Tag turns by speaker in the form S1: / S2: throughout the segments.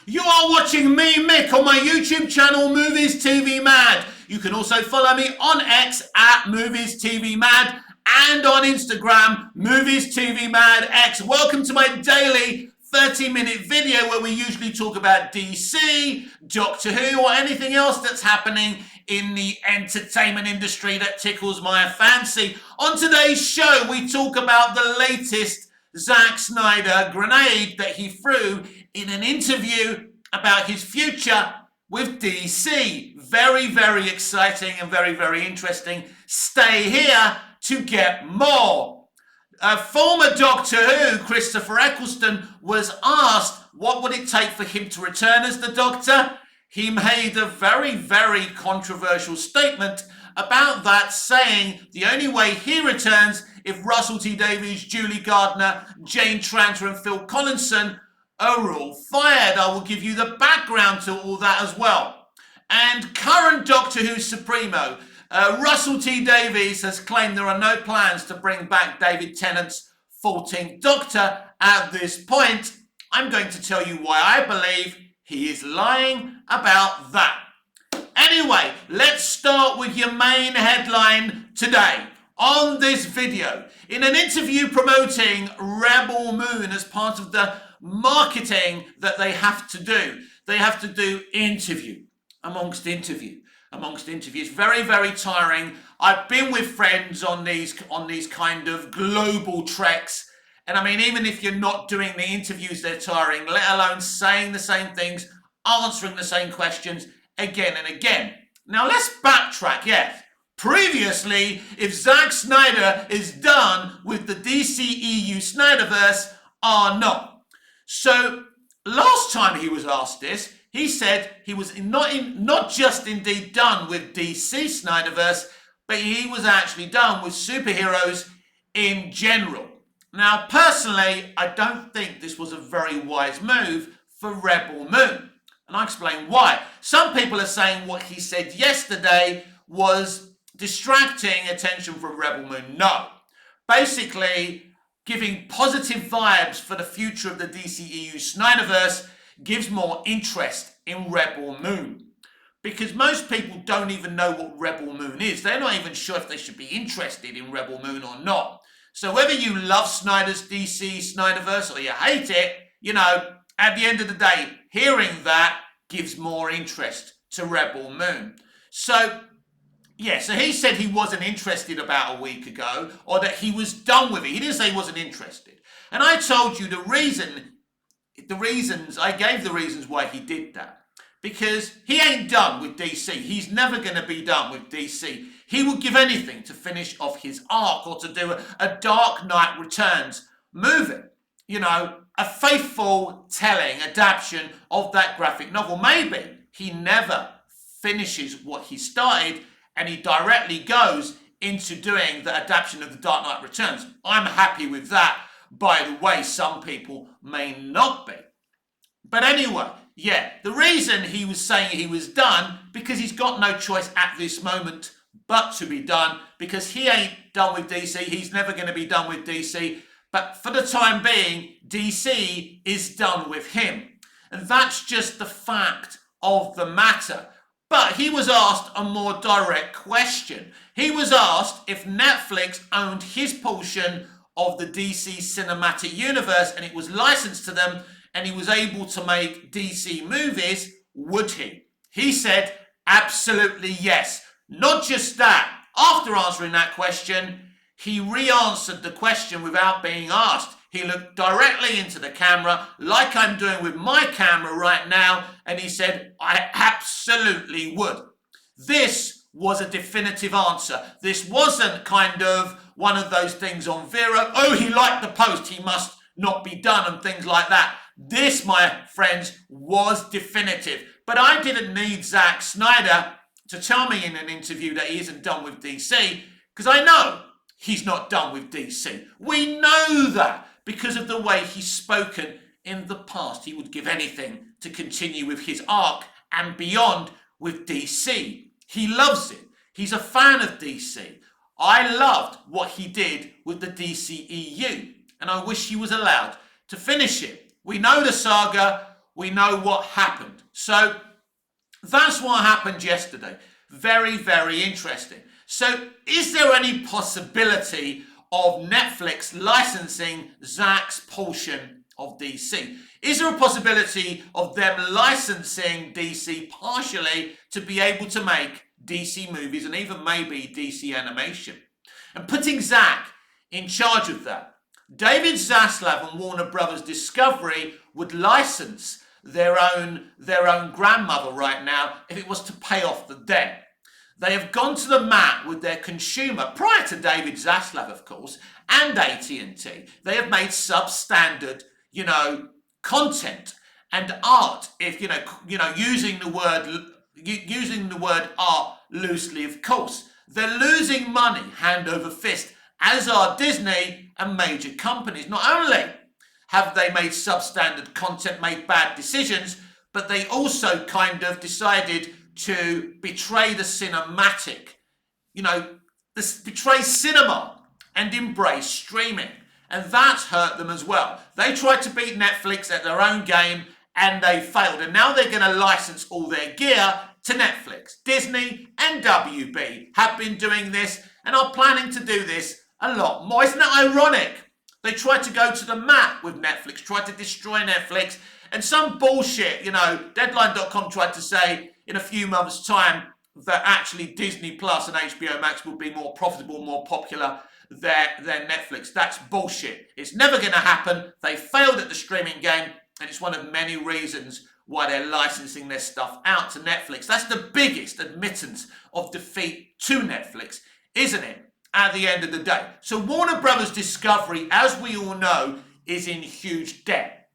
S1: You are watching me, Mick, on my YouTube channel, Movies TV Mad. You can also follow me on X at Movies TV Mad and on Instagram, Movies TV Mad X. Welcome to my daily 30-minute video where we usually talk about DC, Doctor Who, or anything else that's happening in the entertainment industry that tickles my fancy. On today's show, we talk about the latest Zack Snyder grenade that he threw in an interview about his future with DC. Very, very exciting and very, very interesting. Stay here to get more. Former Doctor Who, Christopher Eccleston, was asked what would it take for him to return as the Doctor. He made a very, very controversial statement about that, saying the only way he returns if Russell T Davies, Julie Gardner, Jane Tranter and Phil Collinson are all fired. I will give you the background to all that as well. And current Doctor Who Supremo, Russell T Davies, has claimed there are no plans to bring back David Tennant's 14th Doctor at this point. I'm going to tell you why I believe he is lying about that. Anyway, let's start with your main headline today. On this video, in an interview promoting Rebel Moon as part of the marketing that they have to do interview amongst interview. It's very, very tiring. I've been with friends on these kind of global treks, and I mean, even if you're not doing the interviews, they're tiring, let alone saying the same things, answering the same questions again and again. Now let's backtrack. Yes. Previously, if Zack Snyder is done with the DCEU Snyderverse or not. So last time he was asked this, he said he was not just indeed done with DC Snyderverse, but he was actually done with superheroes in general. Now, personally, I don't think this was a very wise move for Rebel Moon. And I'll explain why. Some people are saying what he said yesterday was distracting attention from Rebel Moon. No. Basically, giving positive vibes for the future of the DCEU Snyderverse gives more interest in Rebel Moon. Because most people don't even know what Rebel Moon is. They're not even sure if they should be interested in Rebel Moon or not. So whether you love Snyder's DC Snyderverse or you hate it, at the end of the day, hearing that gives more interest to Rebel Moon. So he said he wasn't interested about a week ago, or that he was done with it. He didn't say he wasn't interested. And I told you I gave the reasons why he did that. Because he ain't done with DC. He's never going to be done with DC. He would give anything to finish off his arc or to do a Dark Knight Returns movie. A faithful telling, adaptation of that graphic novel. Maybe he never finishes what he started and he directly goes into doing the adaptation of the Dark Knight Returns. I'm happy with that. By the way, some people may not be. But anyway, the reason he was saying he was done, because he's got no choice at this moment but to be done, because he ain't done with DC. He's never going to be done with DC. But for the time being, DC is done with him. And that's just the fact of the matter. But he was asked a more direct question. He was asked if Netflix owned his portion of the DC cinematic universe and it was licensed to them and he was able to make DC movies, would he? He said, absolutely yes. Not just that. After answering that question, he re-answered the question without being asked. He looked directly into the camera, like I'm doing with my camera right now, and he said, I absolutely would. This was a definitive answer. This wasn't kind of one of those things on Vero. Oh, he liked the post, he must not be done, and things like that. This, my friends, was definitive. But I didn't need Zack Snyder to tell me in an interview that he isn't done with DC, because I know he's not done with DC. We know that because of the way he's spoken in the past. He would give anything to continue with his arc and beyond with DC. He loves it. He's a fan of DC. I loved what he did with the DCEU, and I wish he was allowed to finish it. We know the saga. we know what happened. So that's what happened yesterday. Very, very interesting. So is there any possibility of Netflix licensing Zack's portion of DC? Is there a possibility of them licensing DC partially to be able to make DC movies and even maybe DC animation? And putting Zack in charge of that, David Zaslav and Warner Brothers Discovery would license their own grandmother right now if it was to pay off the debt. They have gone to the mat with their consumer, prior to David Zaslav, of course, and AT&T. They have made substandard, content and art. If using the word art loosely, of course, they're losing money hand over fist, as are Disney and major companies. Not only have they made substandard content, made bad decisions, but they also kind of decided to betray the cinematic, betray cinema and embrace streaming. And that's hurt them as well. They tried to beat Netflix at their own game and they failed. And now they're going to license all their gear to Netflix. Disney and WB have been doing this and are planning to do this a lot more. Isn't that ironic? They tried to go to the mat with Netflix, tried to destroy Netflix, and some bullshit, Deadline.com tried to say in a few months' time that actually Disney Plus and HBO Max will be more profitable, more popular than Netflix. That's bullshit. It's never going to happen. They failed at the streaming game, and it's one of many reasons why they're licensing their stuff out to Netflix. That's the biggest admittance of defeat to Netflix, isn't it? At the end of the day. So Warner Brothers Discovery, as we all know, is in huge debt.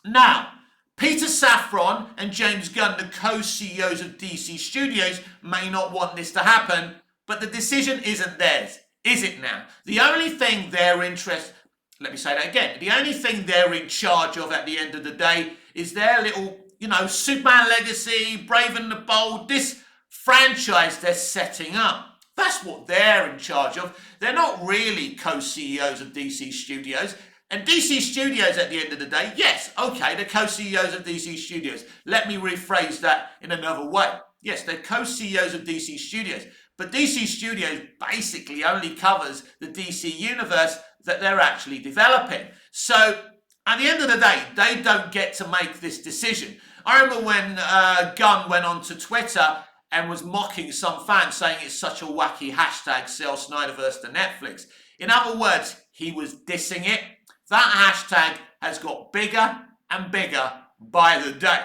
S1: Now, Peter Safran and James Gunn, the co-CEOs of DC Studios, may not want this to happen, but the decision isn't theirs, is it now? The only thing they're let me say that again, the only thing they're in charge of at the end of the day is their little, Superman Legacy, Brave and the Bold, this franchise they're setting up. That's what they're in charge of. They're not really co-CEOs of DC Studios. And DC Studios, at the end of the day, yes, okay, they're co-CEOs of DC Studios. Let me rephrase that in another way. Yes, they're co-CEOs of DC Studios. But DC Studios basically only covers the DC universe that they're actually developing. So, at the end of the day, they don't get to make this decision. I remember when Gunn went onto Twitter and was mocking some fans, saying it's such a wacky hashtag, sell Snyderverse to Netflix. In other words, he was dissing it. That hashtag has got bigger and bigger by the day.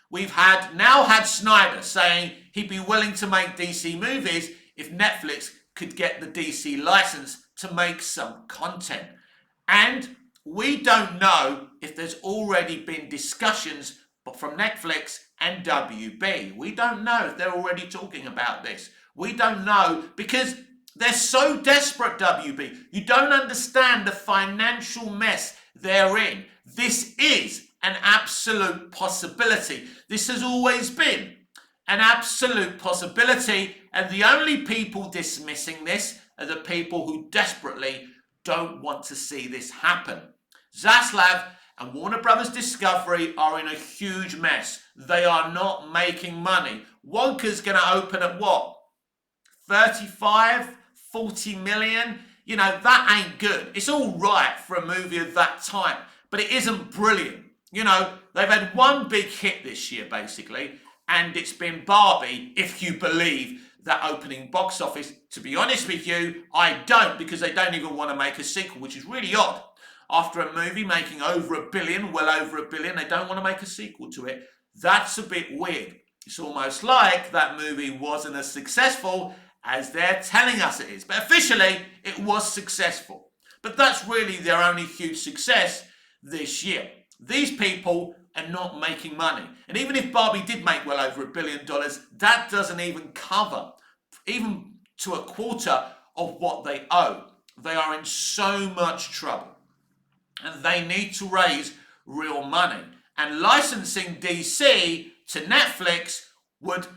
S1: We've now had Snyder saying he'd be willing to make DC movies if Netflix could get the DC license to make some content. And we don't know if there's already been discussions from Netflix and WB. We don't know if they're already talking about this. We don't know because they're so desperate, WB. You don't understand the financial mess they're in. This is an absolute possibility. This has always been an absolute possibility, and the only people dismissing this are the people who desperately don't want to see this happen. Zaslav and Warner Brothers Discovery are in a huge mess. They are not making money. Wonka's going to open at what? 35, 40 million? That ain't good. It's all right for a movie of that type, but it isn't brilliant. They've had one big hit this year, basically, and it's been Barbie, if you believe that opening box office. To be honest with you, I don't, because they don't even want to make a sequel, which is really odd. After a movie making over $1 billion, well over $1 billion, they don't want to make a sequel to it. That's a bit weird. It's almost like that movie wasn't as successful as they're telling us it is. But officially, it was successful. But that's really their only huge success this year. These people are not making money. And even if Barbie did make well over $1 billion, that doesn't even cover, even to a quarter of what they owe. They are in so much trouble. And they need to raise real money. And licensing DC to Netflix would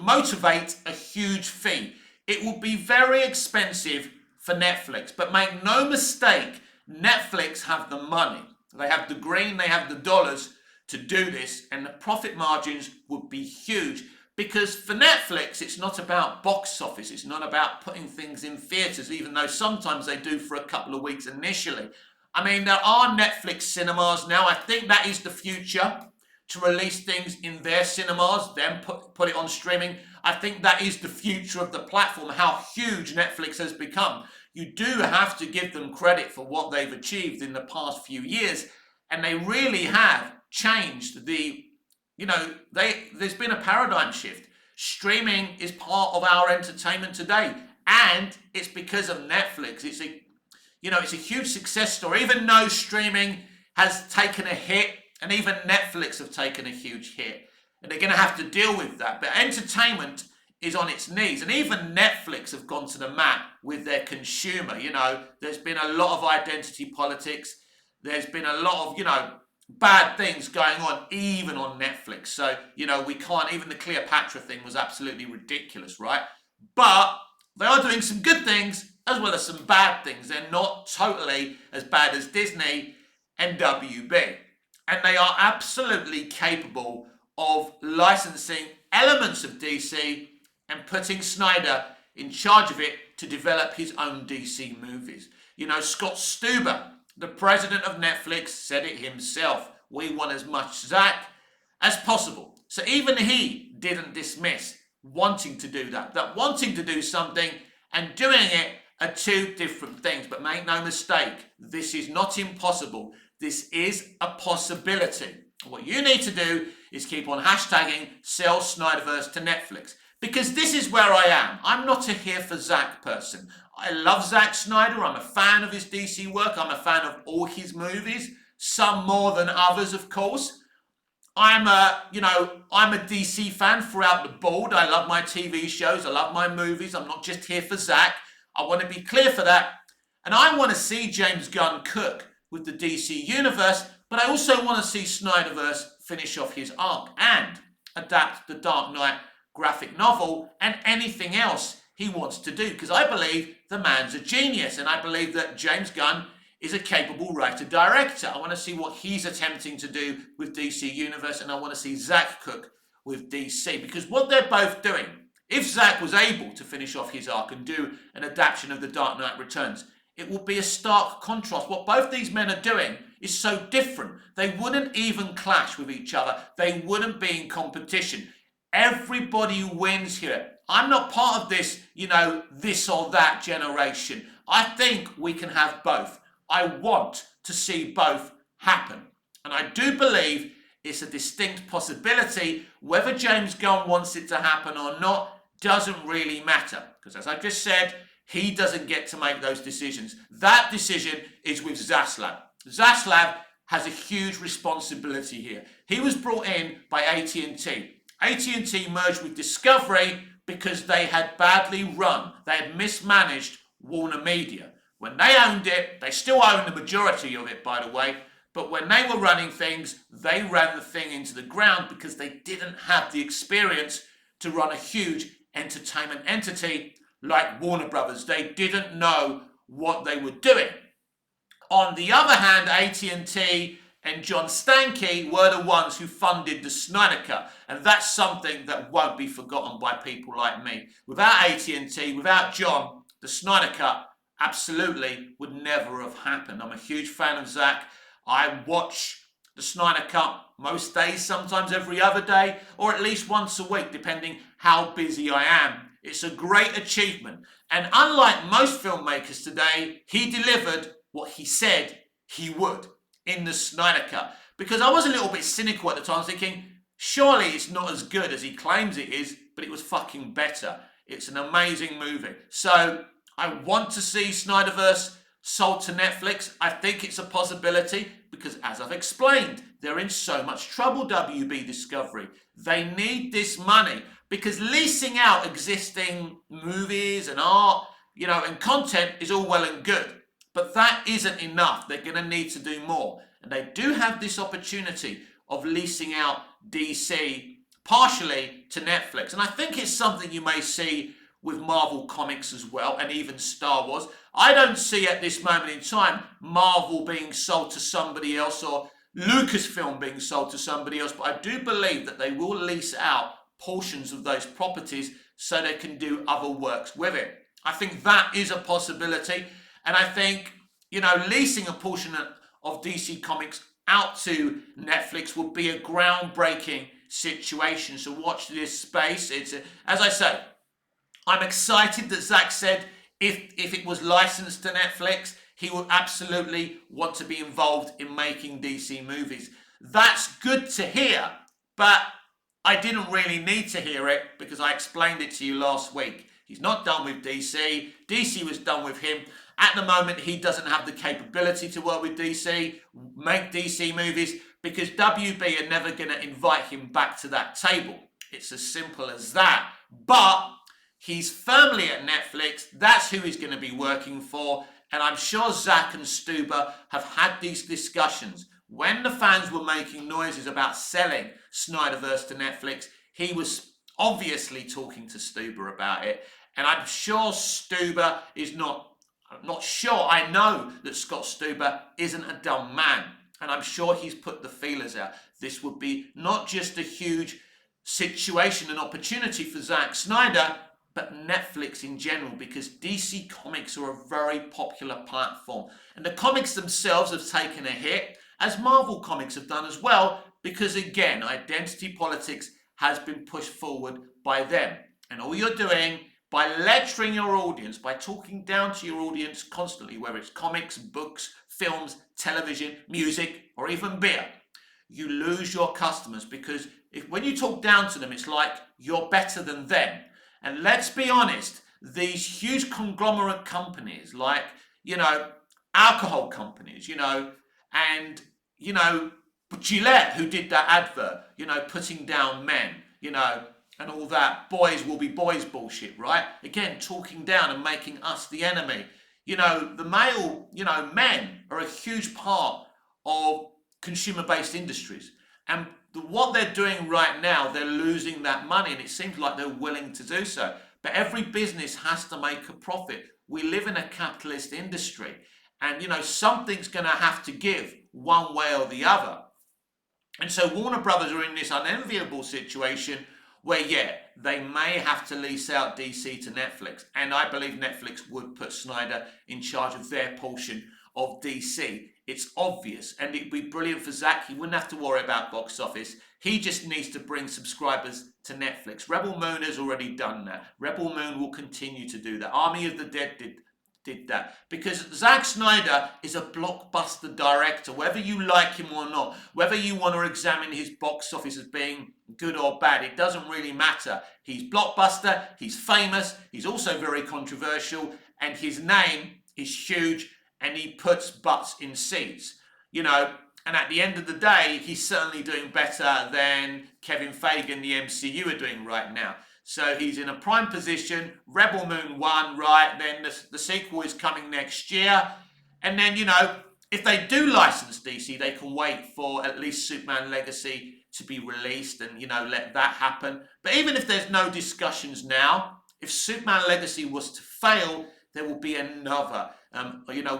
S1: motivate a huge fee. It would be very expensive for Netflix. But make no mistake, Netflix have the money. They have the green, they have the dollars to do this, and the profit margins would be huge. Because for Netflix, it's not about box office. It's not about putting things in theatres, even though sometimes they do for a couple of weeks initially. I mean, there are Netflix cinemas now. I think that is the future, to release things in their cinemas, then put it on streaming. I think that is the future of the platform, how huge Netflix has become. You do have to give them credit for what they've achieved in the past few years, and they really have changed there's been a paradigm shift. Streaming is part of our entertainment today, and it's because of Netflix. It's a huge success story. Even though streaming has taken a hit, and even Netflix have taken a huge hit, and they're going to have to deal with that. But entertainment is on its knees, and even Netflix have gone to the mat with their consumer. There's been a lot of identity politics. There's been a lot of, bad things going on, even on Netflix. So, we can't, even the Cleopatra thing was absolutely ridiculous, right? But they are doing some good things as well as some bad things. They're not totally as bad as Disney and WB. And they are absolutely capable of licensing elements of DC and putting Snyder in charge of it to develop his own DC movies. Scott Stuber, the president of Netflix, said it himself. We want as much Zack as possible. So even he didn't dismiss wanting to do that. That wanting to do something and doing it are two different things. But make no mistake, this is not impossible. This is a possibility. What you need to do is keep on hashtagging sell Snyderverse to Netflix. Because this is where I am. I'm not a here for Zack person. I love Zack Snyder. I'm a fan of his DC work. I'm a fan of all his movies. Some more than others, of course. I'm a DC fan throughout the board. I love my TV shows. I love my movies. I'm not just here for Zack. I want to be clear for that. And I want to see James Gunn cook with the DC universe, but I also want to see Snyderverse finish off his arc and adapt the Dark Knight graphic novel and anything else he wants to do, because I believe the man's a genius, and I believe that James Gunn is a capable writer-director. I want to see what he's attempting to do with DC Universe, and I want to see Zack cook with DC, because what they're both doing, if Zack was able to finish off his arc and do an adaptation of The Dark Knight Returns, it would be a stark contrast. What both these men are doing is so different. They wouldn't even clash with each other. They wouldn't be in competition. Everybody wins here. I'm not part of this, this or that generation. I think we can have both. I want to see both happen. And I do believe it's a distinct possibility. Whether James Gunn wants it to happen or not doesn't really matter. Because as I just said, he doesn't get to make those decisions. That decision is with Zaslav. Zaslav has a huge responsibility here. He was brought in by AT&T. AT&T merged with Discovery because they had badly run, they had mismanaged Warner Media. When they owned it, they still own the majority of it, by the way, but when they were running things, they ran the thing into the ground because they didn't have the experience to run a huge entertainment entity like Warner Brothers. They didn't know what they were doing. On the other hand, AT&T and John Stankey were the ones who funded the Snyder Cut, and that's something that won't be forgotten by people like me. Without AT&T, without John, the Snyder Cut absolutely would never have happened. I'm a huge fan of Zack. I watch the Snyder Cut most days, sometimes every other day, or at least once a week, depending how busy I am. It's a great achievement. And unlike most filmmakers today, he delivered what he said he would in the Snyder Cut. Because I was a little bit cynical at the time, thinking, surely it's not as good as he claims it is, but it was fucking better. It's an amazing movie. So I want to see Snyderverse sold to Netflix. I think it's a possibility because, as I've explained, they're in so much trouble, WB Discovery. They need this money because leasing out existing movies and art, and content is all well and good. But that isn't enough. They're going to need to do more. And they do have this opportunity of leasing out DC partially to Netflix. And I think it's something you may see with Marvel Comics as well, and even Star Wars. I don't see at this moment in time Marvel being sold to somebody else or Lucasfilm being sold to somebody else, but I do believe that they will lease out portions of those properties so they can do other works with it. I think that is a possibility, and I think, leasing a portion of DC Comics out to Netflix would be a groundbreaking situation. So watch this space. As I say, I'm excited that Zack said if it was licensed to Netflix, he would absolutely want to be involved in making DC movies. That's good to hear, but I didn't really need to hear it because I explained it to you last week. He's not done with DC. DC was done with him. At the moment, he doesn't have the capability to work with DC, make DC movies, because WB are never going to invite him back to that table. It's as simple as that. But he's firmly at Netflix. That's who he's going to be working for. And I'm sure Zack and Stuber have had these discussions. When the fans were making noises about selling Snyderverse to Netflix, he was obviously talking to Stuber about it. And I'm sure Stuber is I know that Scott Stuber isn't a dumb man. And I'm sure he's put the feelers out. This would be not just a huge situation and opportunity for Zack Snyder, but Netflix in general, because DC Comics are a very popular platform. And the comics themselves have taken a hit, as Marvel Comics have done as well, because again, identity politics has been pushed forward by them. And all you're doing by lecturing your audience, by talking down to your audience constantly, whether it's comics, books, films, television, music, or even beer, you lose your customers, because when you talk down to them, it's like you're better than them. And let's be honest, these huge conglomerate companies like, alcohol companies, and, Gillette, who did that advert, putting down men, and all that boys will be boys bullshit, right? Again, talking down and making us the enemy. The male, men are a huge part of consumer-based industries. And what they're doing right now, they're losing that money, and it seems like they're willing to do so. But every business has to make a profit. We live in a capitalist industry, and something's going to have to give one way or the other. And so Warner Brothers are in this unenviable situation where, they may have to lease out DC to Netflix. And I believe Netflix would put Snyder in charge of their portion of DC. It's obvious, and it'd be brilliant for Zack. He wouldn't have to worry about box office. He just needs to bring subscribers to Netflix. Rebel Moon has already done that. Rebel Moon will continue to do that. Army of the Dead did that, because Zack Snyder is a blockbuster director, whether you like him or not, whether you want to examine his box office as being good or bad, it doesn't really matter. He's blockbuster, he's famous, he's also very controversial, and his name is huge, and he puts butts in seats, and at the end of the day, he's certainly doing better than Kevin Feige and the MCU are doing right now. So he's in a prime position. Rebel Moon 1, right? Then the sequel is coming next year. And then, if they do license DC, they can wait for at least Superman Legacy to be released and, let that happen. But even if there's no discussions now, if Superman Legacy was to fail, there will be another,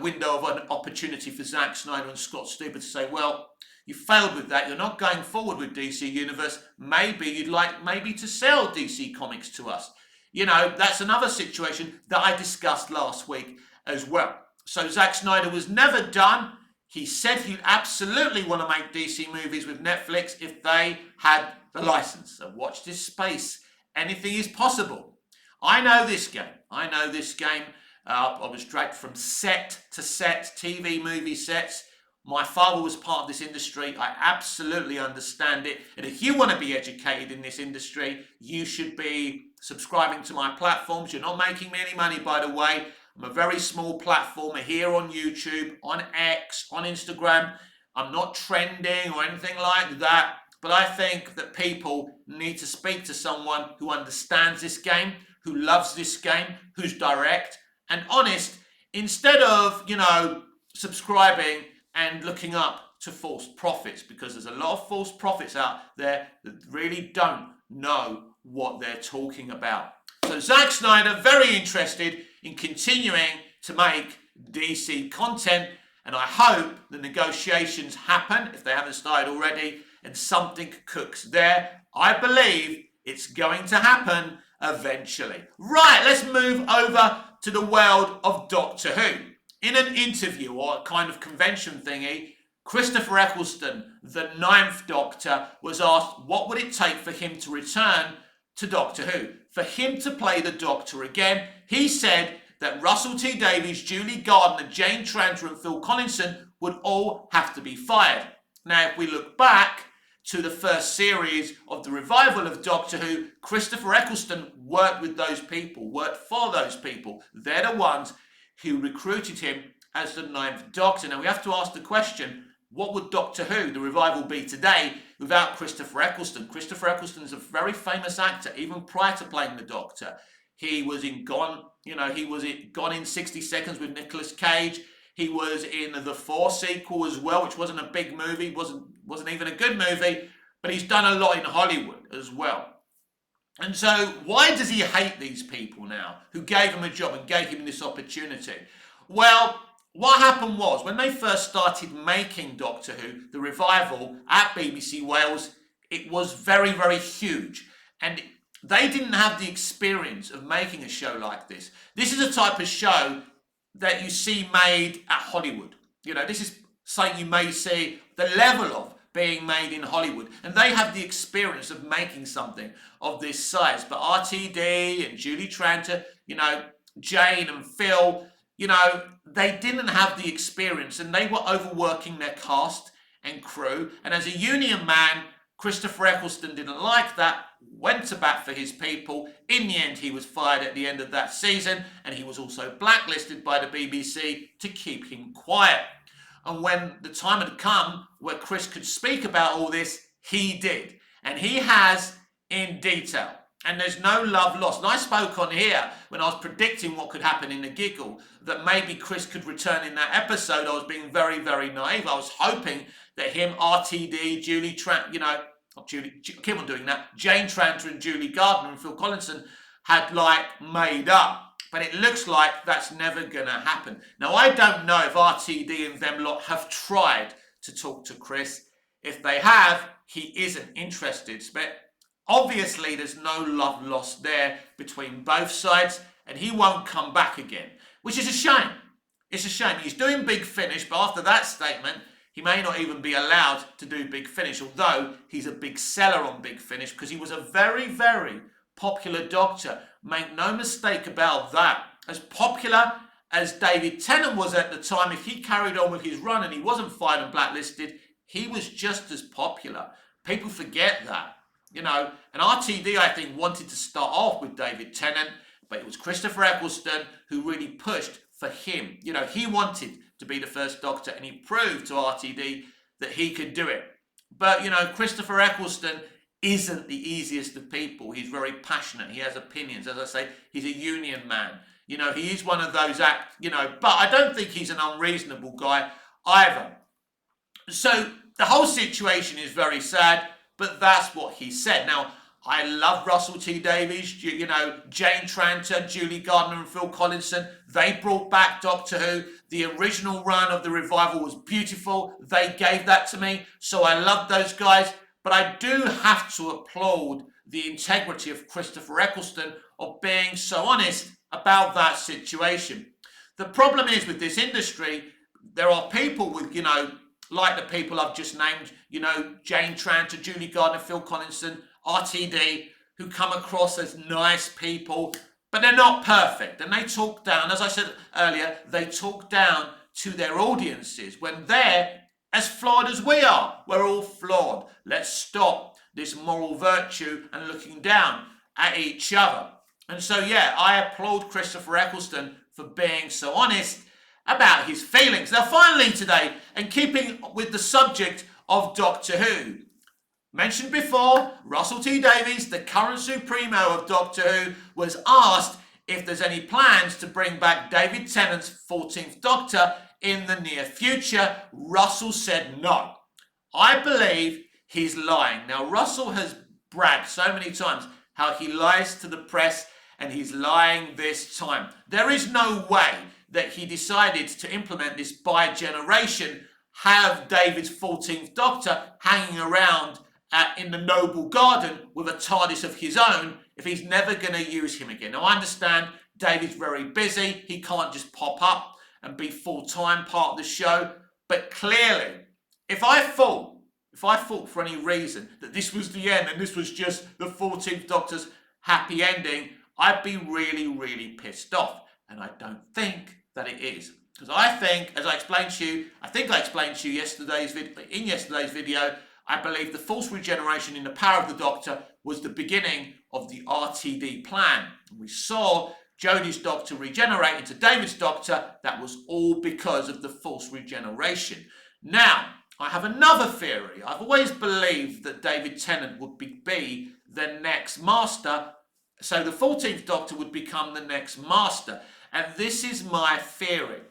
S1: window of an opportunity for Zack Snyder and Scott Stuber to say, well, you failed with that. You're not going forward with DC Universe. Maybe you'd like to sell DC Comics to us. That's another situation that I discussed last week as well. So Zack Snyder was never done. He said he'd absolutely want to make DC movies with Netflix if they had the license. So watch this space. Anything is possible. I know this game. I was dragged from set to set, TV, movie sets. My father was part of this industry. I absolutely understand it. And if you want to be educated in this industry, you should be subscribing to my platforms. You're not making me any money, by the way. I'm a very small platformer here on YouTube, on X, on Instagram. I'm not trending or anything like that. But I think that people need to speak to someone who understands this game, who loves this game, who's direct and honest, instead of, subscribing and looking up to false prophets, because there's a lot of false prophets out there that really don't know what they're talking about. So Zack Snyder, very interested in continuing to make DC content, And I hope the negotiations happen, if they haven't started already, and something cooks there. I believe it's going to happen eventually. Right, let's move over to the world of Doctor Who. In an interview or a kind of convention thingy, Christopher Eccleston, the Ninth Doctor, was asked what would it take for him to return to Doctor Who. For him to play the Doctor again, he said that Russell T Davies, Julie Gardner, Jane Tranter and Phil Collinson would all have to be fired. Now, if we look back to the first series of the revival of Doctor Who, Christopher Eccleston worked with those people, worked for those people. They're the ones who recruited him as the Ninth Doctor. Now, we have to ask the question, what would Doctor Who, the revival, be today without Christopher Eccleston? Christopher Eccleston is a very famous actor, even prior to playing the Doctor. He was in Gone in 60 Seconds with Nicolas Cage. He was in the 4 sequel as well, which wasn't a big movie, wasn't even a good movie, but he's done a lot in Hollywood as well. And so why does he hate these people now who gave him a job and gave him this opportunity? Well, what happened was when they first started making Doctor Who, the revival at BBC Wales, it was very, very huge. And they didn't have the experience of making a show like this. This is a type of show that you see made at Hollywood. You know, this is something you may see the level of being made in Hollywood. And they have the experience of making something of this size. But RTD and Julie Tranter, you know, Jane and Phil, you know, they didn't have the experience and they were overworking their cast and crew. And as a union man, Christopher Eccleston didn't like that, went to bat for his people. In the end, he was fired at the end of that season, and he was also blacklisted by the BBC to keep him quiet. And when the time had come where Chris could speak about all this, he did. And he has in detail. And there's no love lost. And I spoke on here when I was predicting what could happen in the giggle, that maybe Chris could return in that episode. I was being very, very naive. I was hoping that him, RTD, Julie Tranter, you know, not Julie, keep on doing that, Jane Tranter and Julie Gardner and Phil Collinson had like made up. But it looks like that's never going to happen. Now, I don't know if RTD and them lot have tried to talk to Chris. If they have, he isn't interested. But obviously, there's no love lost there between both sides, and he won't come back again, which is a shame. It's a shame. He's doing Big Finish, but after that statement, he may not even be allowed to do Big Finish, although he's a big seller on Big Finish because he was a very, very popular Doctor. Make no mistake about that. As popular as David Tennant was at the time, if he carried on with his run and he wasn't fired and blacklisted, he was just as popular. People forget that, you know. And RTD, I think, wanted to start off with David Tennant, but it was Christopher Eccleston who really pushed for him. You know, he wanted to be the first Doctor, and he proved to RTD that he could do it. But, you know, Christopher Eccleston isn't the easiest of people. He's very passionate. He has opinions. As I say, he's a union man. You know, he is one of those but I don't think he's an unreasonable guy either. So the whole situation is very sad, but that's what he said. Now, I love Russell T Davies, you know, Jane Tranter, Julie Gardner and Phil Collinson. They brought back Doctor Who. The original run of the revival was beautiful. They gave that to me. So I love those guys. But I do have to applaud the integrity of Christopher Eccleston of being so honest about that situation. The problem is with this industry, there are people with, you know, like the people I've just named, you know, Jane Tranter, Julie Gardner, Phil Collinson, RTD, who come across as nice people, but they're not perfect. And they talk down, as I said earlier, they talk down to their audiences when they're as flawed as we are. We're all flawed. Let's stop this moral virtue and looking down at each other. And so, yeah, I applaud Christopher Eccleston for being so honest about his feelings. Now, finally today, and keeping with the subject of Doctor Who, mentioned before, Russell T Davies, the current Supremo of Doctor Who, was asked if there's any plans to bring back David Tennant's 14th Doctor in the near future. Russell said no. I believe he's lying. Now, Russell has bragged so many times how he lies to the press, and he's lying this time. There is no way that he decided to implement this bi-generation, have David's 14th Doctor hanging around in the noble garden with a TARDIS of his own if he's never going to use him again. Now, I understand David's very busy. He can't just pop up and be full-time part of the show. But clearly, if I thought for any reason that this was the end and this was just the 14th Doctor's happy ending, I'd be really, really pissed off. And I don't think that it is. Because I think, as I explained to you, I explained to you in yesterday's video, I believe the false regeneration in the power of the Doctor was the beginning of the RTD plan. We saw Jodie's Doctor regenerate into David's Doctor. That was all because of the false regeneration. Now, I have another theory. I've always believed that David Tennant would be the next Master, so the 14th Doctor would become the next Master. And this is my theory.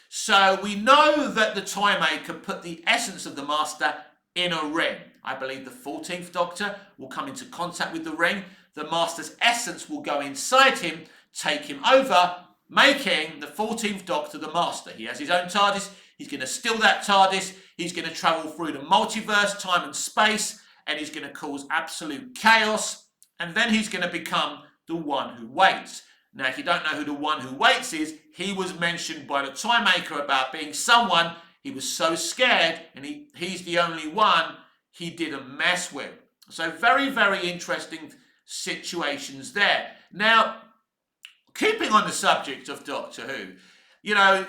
S1: So we know that the Toy Maker put the essence of the Master in a ring. I believe the 14th Doctor will come into contact with the ring. The Master's essence will go inside him, take him over, making the 14th Doctor the Master. He has his own TARDIS. He's going to steal that TARDIS. He's going to travel through the multiverse, time and space, and he's going to cause absolute chaos. And then he's going to become the one who waits. Now, if you don't know who the one who waits is, he was mentioned by the Toy Maker about being someone he was so scared, and he's the only one he didn't mess with. So very, very interesting situations there. Now, keeping on the subject of Doctor Who, you know,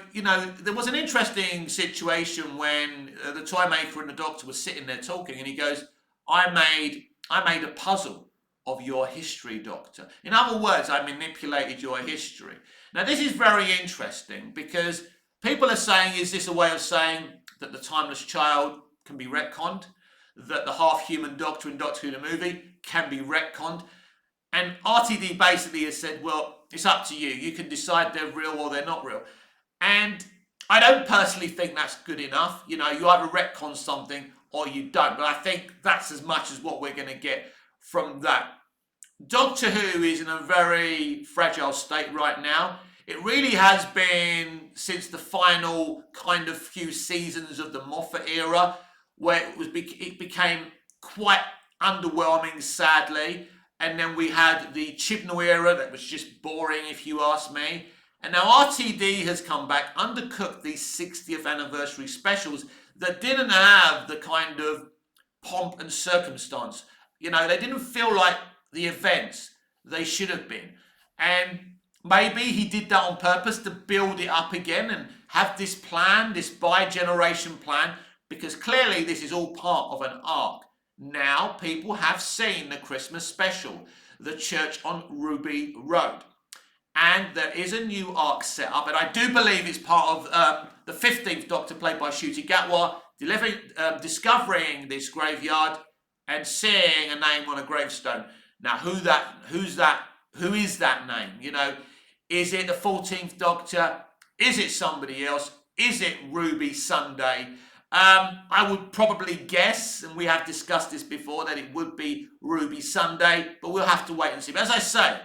S1: there was an interesting situation when the Toy Maker and the Doctor were sitting there talking, and he goes, I made a puzzle of your history, Doctor. In other words, I manipulated your history. Now, this is very interesting because people are saying, is this a way of saying that the Timeless Child can be retconned? That the half-human Doctor in Doctor Who the movie can be retconned? And RTD basically has said, well, it's up to you. You can decide they're real or they're not real. And I don't personally think that's good enough. You know, you either retcon something or you don't. But I think that's as much as what we're going to get from that. Doctor Who is in a very fragile state right now. It really has been since the final kind of few seasons of the Moffat era, where it became quite underwhelming, sadly. And then we had the Chibnall era that was just boring, if you ask me. And now RTD has come back, undercooked these 60th anniversary specials that didn't have the kind of pomp and circumstance. You know, they didn't feel like the events they should have been. And maybe he did that on purpose to build it up again and have this plan, this bi-generation plan, because clearly this is all part of an arc. Now people have seen the Christmas special, The Church on Ruby Road. And there is a new arc set up, and I do believe it's part of the 15th Doctor, played by Ncuti Gatwa, discovering this graveyard and seeing a name on a gravestone. Now, who is that name? You know, is it the 14th Doctor? Is it somebody else? Is it Ruby Sunday? I would probably guess, and we have discussed this before, that it would be Ruby Sunday, but we'll have to wait and see. But as I say,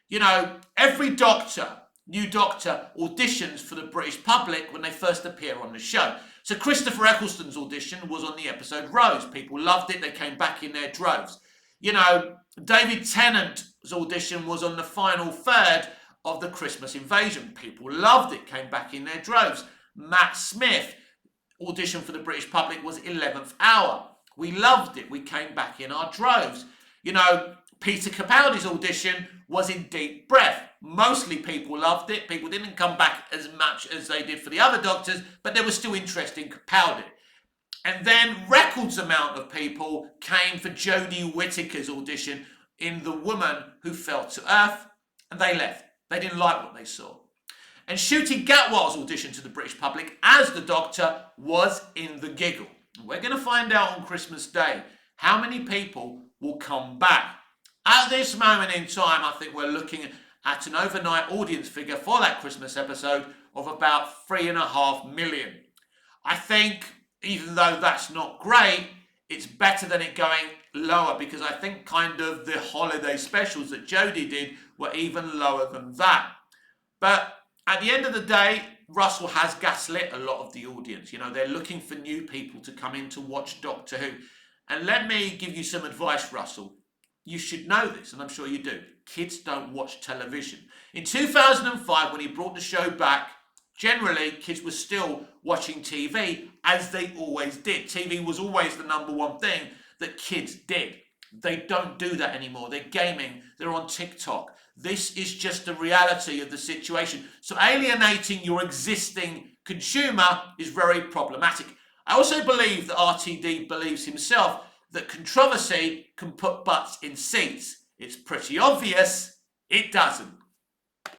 S1: you know, every new Doctor auditions for the British public when they first appear on the show. So Christopher Eccleston's audition was on the episode Rose. People loved it. They came back in their droves. You know, David Tennant's audition was on the final third of the Christmas Invasion. People loved it, came back in their droves. Matt Smith audition for the British public was 11th Hour. We loved it. We came back in our droves. You know, Peter Capaldi's audition was in Deep Breath. Mostly people loved it. People didn't come back as much as they did for the other Doctors, but they were still interested in Capaldi. And then records amount of people came for Jodie Whittaker's audition in The Woman Who Fell to Earth, and they left. They didn't like what they saw. And Ncuti Gatwa's audition to the British public as the Doctor was in The Giggle. We're going to find out on Christmas Day how many people will come back. At this moment in time, I think we're looking at an overnight audience figure for that Christmas episode of about 3.5 million. I think, even though that's not great, it's better than it going lower, because I think kind of the holiday specials that Jodie did were even lower than that. But At the end of the day, Russell has gaslit a lot of the audience. You know, they're looking for new people to come in to watch Doctor Who. And let me give you some advice, Russell. You should know this, and I'm sure you do. Kids don't watch television. In 2005, when he brought the show back, generally kids were still watching TV, as they always did. TV was always the number one thing that kids did. They don't do that anymore. They're gaming, they're on TikTok. This is just the reality of the situation. So alienating your existing consumer is very problematic. I also believe that RTD believes himself that controversy can put butts in seats. It's pretty obvious it doesn't.